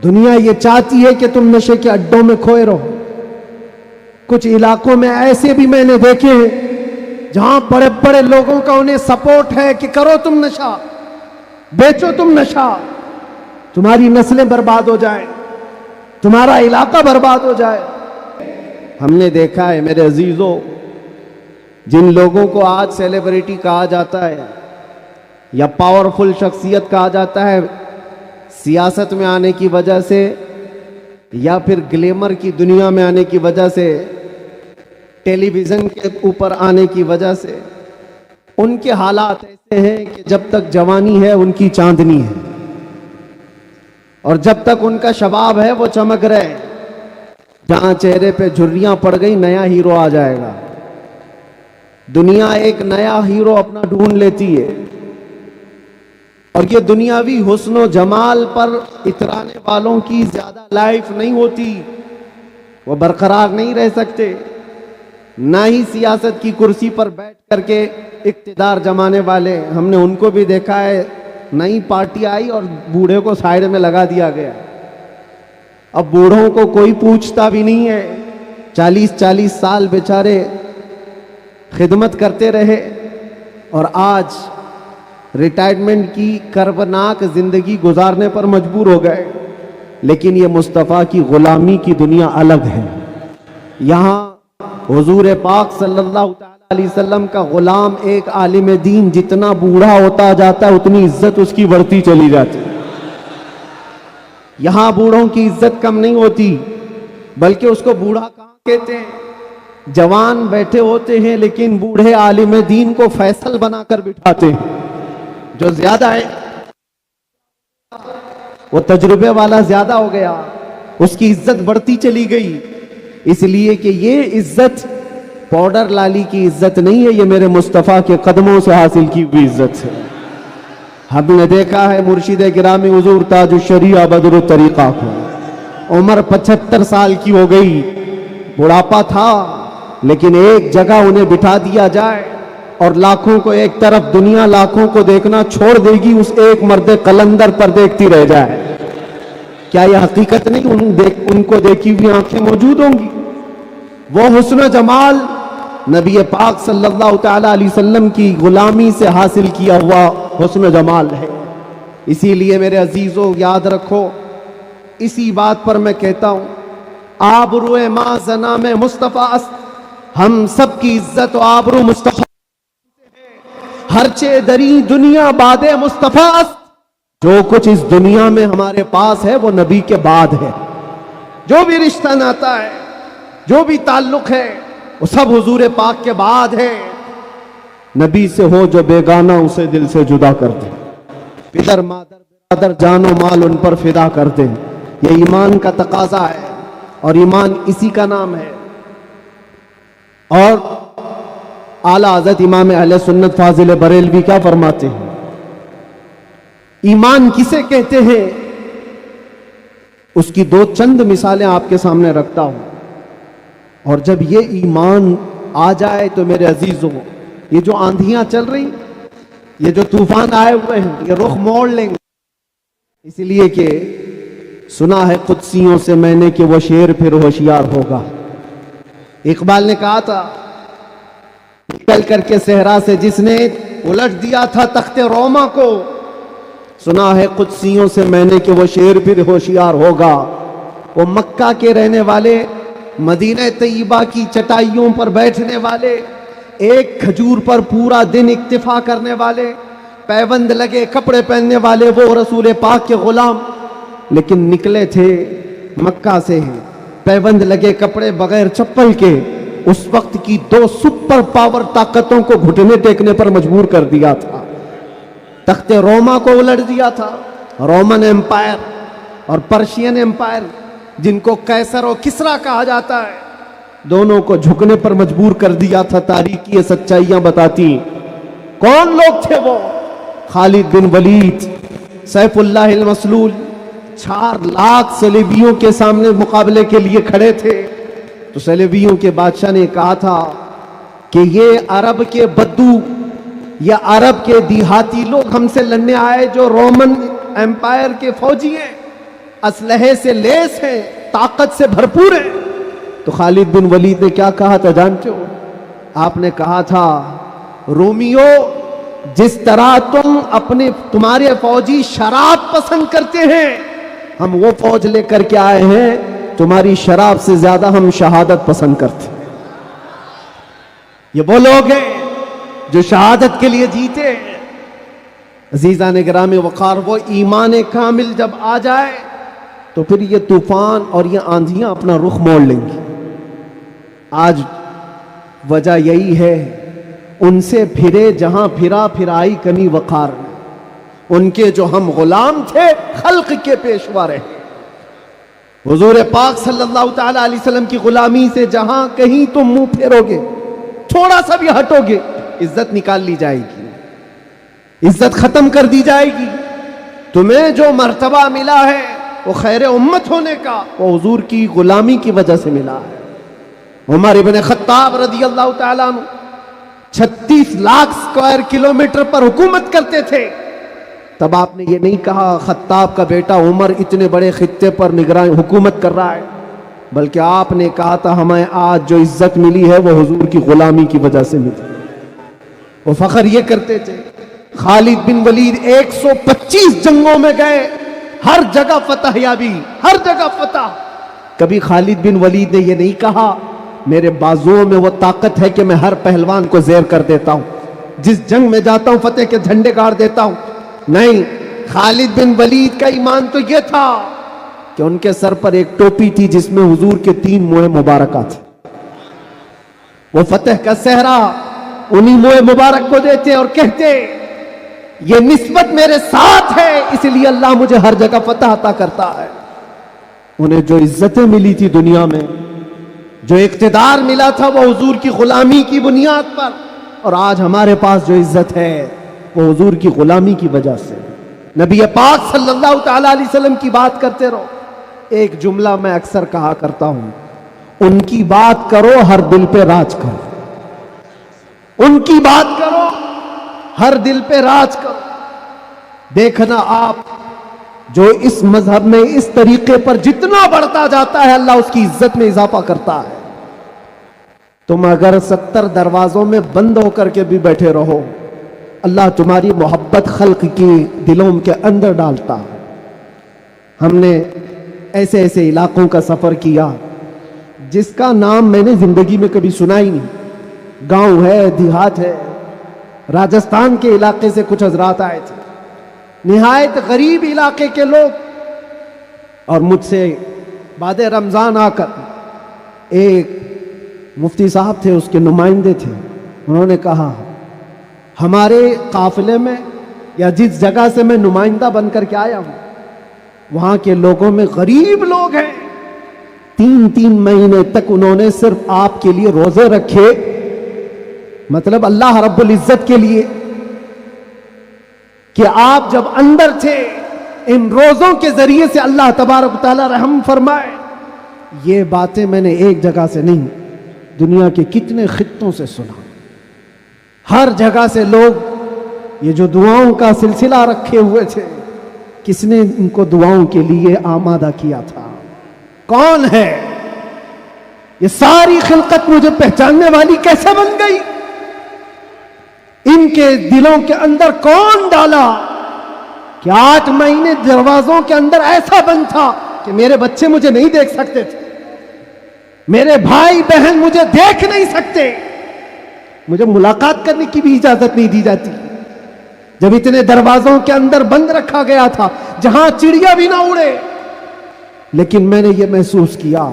دنیا یہ چاہتی ہے کہ تم نشے کے اڈوں میں کھوئے رہو. کچھ علاقوں میں ایسے بھی میں نے دیکھے ہیں جہاں بڑے بڑے لوگوں کا انہیں سپورٹ ہے کہ کرو تم نشہ، بیچو تم نشہ، تمہاری نسلیں برباد ہو جائیں، تمہارا علاقہ برباد ہو جائے. ہم نے دیکھا ہے میرے عزیزوں، جن لوگوں کو آج سیلیبریٹی کہا جاتا ہے یا پاورفل شخصیت کہا جاتا ہے، سیاست میں آنے کی وجہ سے یا پھر گلیمر کی دنیا میں آنے کی وجہ سے، ٹیلی ویژن کے اوپر آنے کی وجہ سے، ان کے حالات ایسے ہیں کہ جب تک جوانی ہے ان کی چاندنی ہے، اور جب تک ان کا شباب ہے وہ چمک رہے. جہاں چہرے پہ جھریاں پڑ گئی نیا ہیرو آ جائے گا. دنیا ایک نیا ہیرو اپنا ڈھونڈ لیتی ہے، اور یہ دنیاوی حسن و جمال پر اترانے والوں کی زیادہ لائف نہیں ہوتی، وہ برقرار نہیں رہ سکتے. نہ ہی سیاست کی کرسی پر بیٹھ کر کے اقتدار جمانے والے، ہم نے ان کو بھی دیکھا ہے، نئی پارٹی آئی اور بوڑھے کو سائیڈ میں لگا دیا گیا. اب بوڑھوں کو کوئی پوچھتا بھی نہیں ہے. 40 سال بیچارے خدمت کرتے رہے اور آج ریٹائرمنٹ کی کربناک زندگی گزارنے پر مجبور ہو گئے. لیکن یہ مصطفیٰ کی غلامی کی دنیا الگ ہے. یہاں حضور پاک صلی اللہ علیہ وسلم کا غلام ایک عالم دین جتنا بوڑھا ہوتا جاتا ہے اتنی عزت اس کی بڑھتی چلی جاتی. یہاں بوڑھوں کی عزت کم نہیں ہوتی، بلکہ اس کو بوڑھا کہاں کہتے ہیں. جوان بیٹھے ہوتے ہیں لیکن بوڑھے عالم دین کو فیصل بنا کر بٹھاتے ہیں. جو زیادہ ہے وہ تجربے والا زیادہ ہو گیا، اس کی عزت بڑھتی چلی گئی. اس لیے کہ یہ عزت پاؤڈر لالی کی عزت نہیں ہے، یہ میرے مصطفیٰ کے قدموں سے حاصل کی ہوئی عزت ہے. ہم نے دیکھا ہے مرشد گرامی حضور تاج الشریعہ بدر الطریقہ کو، عمر 75 سال کی ہو گئی، بڑھاپا تھا، لیکن ایک جگہ انہیں بٹھا دیا جائے اور لاکھوں کو ایک طرف، دنیا لاکھوں کو دیکھنا چھوڑ دے گی، اس ایک مرد قلندر پر دیکھتی رہ جائے. کیا یہ حقیقت نہیں؟ ان کو دیکھی ہوئی آنکھیں موجود ہوں گی. وہ حسن و جمال نبی پاک صلی اللہ تعالی علیہ وسلم کی غلامی سے حاصل کیا ہوا حسن و جمال ہے. اسی لیے میرے عزیزوں یاد رکھو، اسی بات پر میں کہتا ہوں، آبرو ما زنا میں مصطفیٰ است، ہم سب کی عزت و آبرو مصطفیٰ، ہر چے دری دنیا باد مصطفیٰ است. جو کچھ اس دنیا میں ہمارے پاس ہے وہ نبی کے بعد ہے. جو بھی رشتہ ناتا ہے، جو بھی تعلق ہے، وہ سب حضور پاک کے بعد ہے. نبی سے ہو جو بیگانہ اسے دل سے جدا کر دے، پدر مادر برادر جان و مال ان پر فدا کر دے. یہ ایمان کا تقاضا ہے اور ایمان اسی کا نام ہے. اور اعلیٰ حضرت امام اہل سنت فاضل بریلوی کیا فرماتے ہیں؟ ایمان کسے کہتے ہیں؟ اس کی دو چند مثالیں آپ کے سامنے رکھتا ہوں. اور جب یہ ایمان آ جائے تو میرے عزیزوں، یہ جو آندھیاں چل رہی، یہ جو طوفان آئے ہوئے ہیں، یہ رخ موڑ لیں گے. اس لیے کہ سنا ہے قدسیوں سے میں نے کہ وہ شیر پھر ہوشیار ہوگا. اقبال نے کہا تھا، نکل کر کے صحرا سے جس نے الٹ دیا تھا تخت روما کو، سنا ہے قدسیوں سے میں نے کہ وہ شیر پھر ہوشیار ہوگا. وہ مکہ کے رہنے والے، مدینہ طیبہ کی چٹائیوں پر بیٹھنے والے، ایک کھجور پر پورا دن اکتفا کرنے والے، پیوند لگے کپڑے پہننے والے، وہ رسول پاک کے غلام، لیکن نکلے تھے مکہ سے پیوند لگے کپڑے بغیر چپل کے. اس وقت کی دو سپر پاور طاقتوں کو گھٹنے ٹیکنے پر مجبور کر دیا تھا. تخت روما کو الٹ دیا تھا، رومن ایمپائر اور پرشین ایمپائر، جن کو قیصر و کسریٰ کہا جاتا ہے، دونوں کو جھکنے پر مجبور کر دیا تھا. تاریخ کی سچائیاں بتاتی. کون لوگ تھے وہ؟ خالد بن ولید، سیف اللہ المسلول، 4 لاکھ صلیبیوں کے سامنے مقابلے کے لیے کھڑے تھے. تو صلیبیوں کے بادشاہ نے کہا تھا کہ یہ عرب کے بدو یا عرب کے دیہاتی لوگ ہم سے لڑنے آئے جو رومن ایمپائر کے فوجی ہیں، اسلحے سے لیس ہیں, طاقت سے بھرپور ہیں. تو خالد بن ولید نے کیا کہا تھا جانتے ہو؟ آپ نے کہا تھا رومیو جس طرح تمہارے فوجی شراب پسند کرتے ہیں, ہم وہ فوج لے کر کے آئے ہیں, تمہاری شراب سے زیادہ ہم شہادت پسند کرتے ہیں. یہ وہ لوگ ہیں جو شہادت کے لیے جیتے ہیں. عزیزان گرامی وقار, وہ ایمان کامل جب آ جائے تو پھر یہ طوفان اور یہ آندھیاں اپنا رخ موڑ لیں گی. آج وجہ یہی ہے, ان سے پھرے جہاں پھرا پھرائی کنی وقار, ان کے جو ہم غلام تھے خلق کے پیشوا رہے. حضور پاک صلی اللہ تعالی علیہ وسلم کی غلامی سے جہاں کہیں تم منہ پھیرو گے, تھوڑا سا بھی ہٹو گے, عزت نکال لی جائے گی, عزت ختم کر دی جائے گی. تمہیں جو مرتبہ ملا ہے وہ خیر امت ہونے کا, وہ حضور کی غلامی کی وجہ سے ملا ہے. عمر ابن خطاب رضی اللہ تعالیٰ عنہ 36 لاکھ اسکوائر کلومیٹر پر حکومت کرتے تھے. تب آپ نے یہ نہیں کہا خطاب کا بیٹا عمر اتنے بڑے خطے پر نگران حکومت کر رہا ہے, بلکہ آپ نے کہا تھا ہمیں آج جو عزت ملی ہے وہ حضور کی غلامی کی وجہ سے ملی. وہ فخر یہ کرتے تھے. خالد بن ولید 125 جنگوں میں گئے, ہر جگہ فتح یابی, ہر جگہ فتح. کبھی خالد بن ولید نے یہ نہیں کہا میرے بازوؤں میں وہ طاقت ہے کہ میں ہر پہلوان کو زیر کر دیتا ہوں, جس جنگ میں جاتا ہوں فتح کے جھنڈے گاڑ دیتا ہوں. نہیں, خالد بن ولید کا ایمان تو یہ تھا کہ ان کے سر پر ایک ٹوپی تھی جس میں حضور کے 3 موئے مبارکہ تھے. وہ فتح کا صحرا انہی موئے مبارک کو دیتے اور کہتے یہ نسبت میرے ساتھ ہے, اس لیے اللہ مجھے ہر جگہ فتح عطا کرتا ہے. انہیں جو عزتیں ملی تھی دنیا میں, جو اقتدار ملا تھا, وہ حضور کی غلامی کی بنیاد پر. اور آج ہمارے پاس جو عزت ہے وہ حضور کی غلامی کی وجہ سے. نبی پاک صلی اللہ تعالی علیہ وسلم کی بات کرتے رہو. ایک جملہ میں اکثر کہا کرتا ہوں, ان کی بات کرو ہر دل پہ راج کرو. ان کی بات کرو ہر دل پہ راج کرو. دیکھنا آپ جو اس مذہب میں اس طریقے پر جتنا بڑھتا جاتا ہے اللہ اس کی عزت میں اضافہ کرتا ہے. تم اگر 70 دروازوں میں بند ہو کر کے بھی بیٹھے رہو, اللہ تمہاری محبت خلق کی دلوں کے اندر ڈالتا ہے. ہم نے ایسے ایسے علاقوں کا سفر کیا جس کا نام میں نے زندگی میں کبھی سنا ہی نہیں. گاؤں ہے, دیہات ہے. راجستھان کے علاقے سے کچھ حضرات آئے تھے, نہایت غریب علاقے کے لوگ, اور مجھ سے بعد رمضان آ کر ایک مفتی صاحب تھے, اس کے نمائندے تھے. انہوں نے کہا ہمارے قافلے میں یا جس جگہ سے میں نمائندہ بن کر کے آیا ہوں وہاں کے لوگوں میں غریب لوگ ہیں. 3 مہینے تک انہوں نے صرف آپ کے لیے روزے رکھے, مطلب اللہ رب العزت کے لیے, کہ آپ جب اندر تھے ان روزوں کے ذریعے سے اللہ تبارک و تعالی رحم فرمائے. یہ باتیں میں نے ایک جگہ سے نہیں, دنیا کے کتنے خطوں سے سنا. ہر جگہ سے لوگ یہ جو دعاؤں کا سلسلہ رکھے ہوئے تھے, کس نے ان کو دعاؤں کے لیے آمادہ کیا تھا؟ کون ہے یہ ساری خلقت مجھے پہچاننے والی کیسے بن گئی؟ ان کے دلوں کے اندر کون ڈالا کہ 8 مہینے دروازوں کے اندر ایسا بند تھا کہ میرے بچے مجھے نہیں دیکھ سکتے تھے, میرے بھائی بہن مجھے دیکھ نہیں سکتے, مجھے ملاقات کرنے کی بھی اجازت نہیں دی جاتی. جب اتنے دروازوں کے اندر بند رکھا گیا تھا جہاں چڑیا بھی نہ اڑے, لیکن میں نے یہ محسوس کیا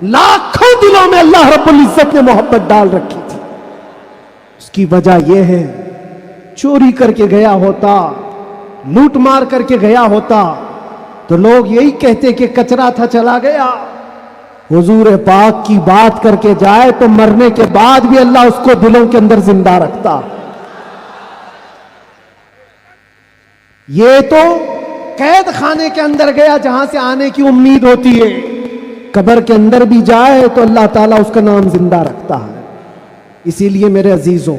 لاکھوں دلوں میں اللہ رب العزت نے محبت ڈال رکھی تھی. اس کی وجہ یہ ہے, چوری کر کے گیا ہوتا, لوٹ مار کر کے گیا ہوتا تو لوگ یہی کہتے کہ کچرا تھا چلا گیا. حضور پاک کی بات کر کے جائے تو مرنے کے بعد بھی اللہ اس کو دلوں کے اندر زندہ رکھتا. یہ تو قید خانے کے اندر گیا جہاں سے آنے کی امید ہوتی ہے, قبر کے اندر بھی جائے تو اللہ تعالیٰ اس کا نام زندہ رکھتا ہے. اسی لیے میرے عزیزوں,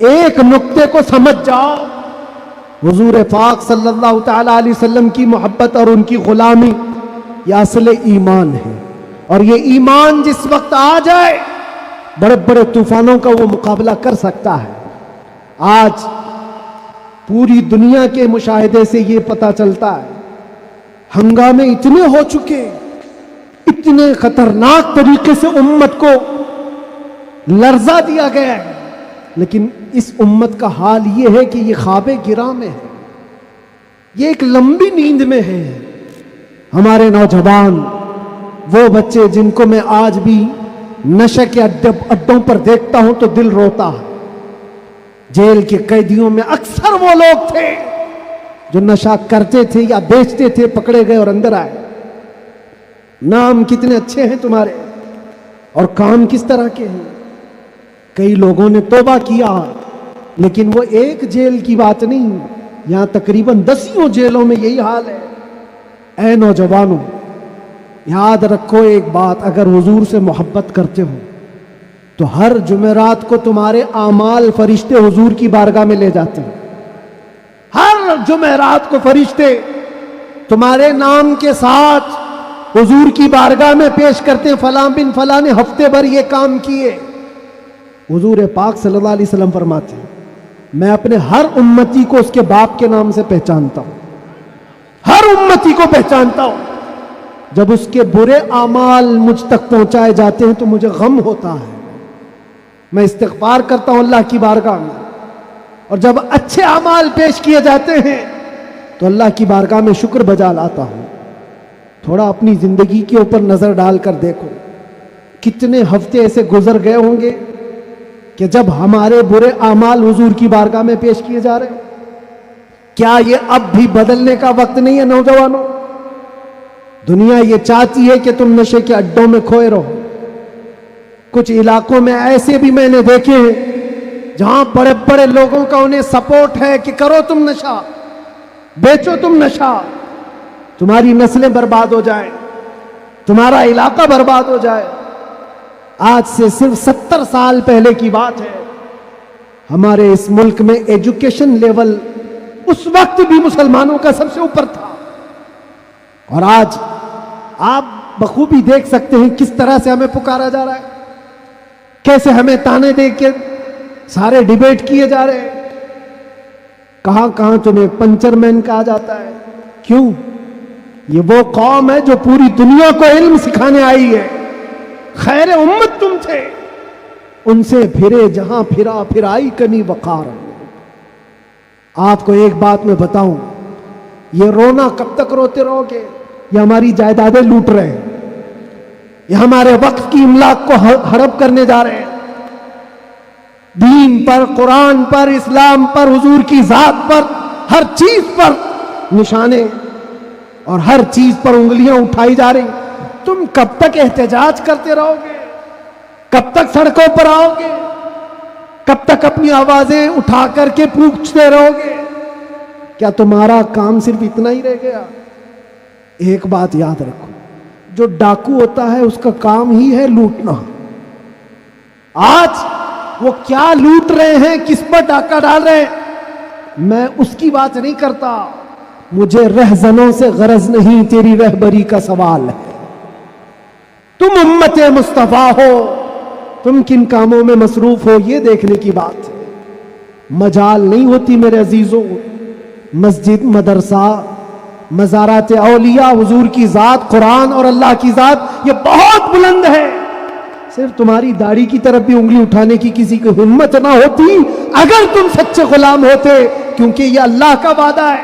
ایک نقطے کو سمجھ جاؤ, حضور پاک صلی اللہ تعالیٰ علیہ وسلم کی محبت اور ان کی غلامی یہ اصل ایمان ہے، اور یہ ایمان جس وقت آ جائے بڑے بڑے طوفانوں کا وہ مقابلہ کر سکتا ہے۔ آج پوری دنیا کے مشاہدے سے یہ پتہ چلتا ہے ہنگامے اتنے ہو چکے، اتنے خطرناک طریقے سے امت کو لرزا دیا گیا ہے، لیکن اس امت کا حال یہ ہے کہ یہ خواب گراں میں ہے، یہ ایک لمبی نیند میں ہے۔ ہمارے نوجوان، وہ بچے جن کو میں آج بھی نشے کے اڈوں پر دیکھتا ہوں تو دل روتا ہے۔ جیل کے قیدیوں میں اکثر وہ لوگ تھے جو نشہ کرتے تھے یا بیچتے تھے، پکڑے گئے اور اندر آئے۔ نام کتنے اچھے ہیں تمہارے اور کام کس طرح کے ہیں۔ کئی لوگوں نے توبہ کیا، لیکن وہ ایک جیل کی بات نہیں، یہاں تقریباً 10 جیلوں میں یہی حال ہے۔ اے نوجوانوں، یاد رکھو ایک بات، اگر حضور سے محبت کرتے ہو تو ہر جمعرات کو تمہارے اعمال فرشتے حضور کی بارگاہ میں لے جاتے ہیں۔ ہر جمعرات کو فرشتے تمہارے نام کے ساتھ حضور کی بارگاہ میں پیش کرتے ہیں، فلاں بن فلاں نے ہفتے بھر یہ کام کیے۔ حضور پاک صلی اللہ علیہ وسلم فرماتے ہیں میں اپنے ہر امتی کو اس کے باپ کے نام سے پہچانتا ہوں، ہر امتی کو پہچانتا ہوں۔ جب اس کے برے اعمال مجھ تک پہنچائے جاتے ہیں تو مجھے غم ہوتا ہے، میں استغفار کرتا ہوں اللہ کی بارگاہ میں، اور جب اچھے اعمال پیش کیے جاتے ہیں تو اللہ کی بارگاہ میں شکر بجا لاتا ہوں۔ تھوڑا اپنی زندگی کے اوپر نظر ڈال کر دیکھو، کتنے ہفتے ایسے گزر گئے ہوں گے کہ جب ہمارے برے اعمال حضور کی بارگاہ میں پیش کیے جا رہے ہیں۔ کیا یہ اب بھی بدلنے کا وقت نہیں ہے نوجوانوں؟ دنیا یہ چاہتی ہے کہ تم نشے کے اڈوں میں کھوئے رہو۔ کچھ علاقوں میں ایسے بھی میں نے دیکھے ہیں جہاں بڑے بڑے لوگوں کا انہیں سپورٹ ہے کہ کرو تم نشہ، بیچو تم نشہ، تمہاری نسلیں برباد ہو جائیں، تمہارا علاقہ برباد ہو جائے۔ آج سے صرف 70 سال پہلے کی بات ہے، ہمارے اس ملک میں ایجوکیشن لیول اس وقت بھی مسلمانوں کا سب سے اوپر تھا، اور آج آپ بخوبی دیکھ سکتے ہیں کس طرح سے ہمیں پکارا جا رہا ہے، کیسے ہمیں تانے دے کے سارے ڈیبیٹ کیے جا رہے ہیں۔ کہاں کہاں تمہیں پنچر مین کہا جاتا ہے۔ کیوں؟ یہ وہ قوم ہے جو پوری دنیا کو علم سکھانے آئی ہے، خیر امت تم تھے، ان سے پھرے جہاں پھرا پھرائی کمی وقار۔ آپ کو ایک بات میں بتاؤں، یہ رونا کب تک روتے رہو گے؟ یہ ہماری جائیدادیں لوٹ رہے ہیں، یہ ہمارے وقت کی املاک کو ہڑپ کرنے جا رہے ہیں۔ دین پر، قرآن پر، اسلام پر، حضور کی ذات پر، ہر چیز پر نشانے اور ہر چیز پر انگلیاں اٹھائی جا رہی۔ تم کب تک احتجاج کرتے رہو گے؟ کب تک سڑکوں پر آؤ گے؟ کب تک اپنی آوازیں اٹھا کر کے پوچھتے رہو گے؟ کیا تمہارا کام صرف اتنا ہی رہ گیا؟ ایک بات یاد رکھو، جو ڈاکو ہوتا ہے اس کا کام ہی ہے لوٹنا۔ آج وہ کیا لوٹ رہے ہیں، کس پر ڈاکہ ڈال رہے ہیں، میں اس کی بات نہیں کرتا۔ مجھے رہزنوں سے غرض نہیں، تیری رہبری کا سوال ہے۔ تم امت مصطفیٰ ہو، تم کن کاموں میں مصروف ہو یہ دیکھنے کی بات ہے۔ مجال نہیں ہوتی میرے عزیزوں، مسجد، مدرسہ، مزارات اولیاء، حضور کی ذات، قرآن اور اللہ کی ذات یہ بہت بلند ہے۔ صرف تمہاری داڑھی کی طرف بھی انگلی اٹھانے کی کسی کو ہمت نہ ہوتی اگر تم سچے غلام ہوتے، کیونکہ یہ اللہ کا وعدہ ہے،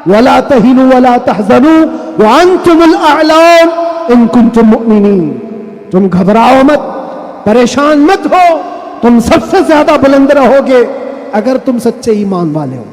وَلَا تَهِنُوا وَلَا تَحْزَنُوا وَأَنْتُمُ الْأَعْلَوْنَ إِن كُنتُم مُؤْمِنِينَ۔ تم گھبراؤ مت، پریشان مت ہو، تم سب سے زیادہ بلند رہو گے اگر تم سچے ایمان والے ہو۔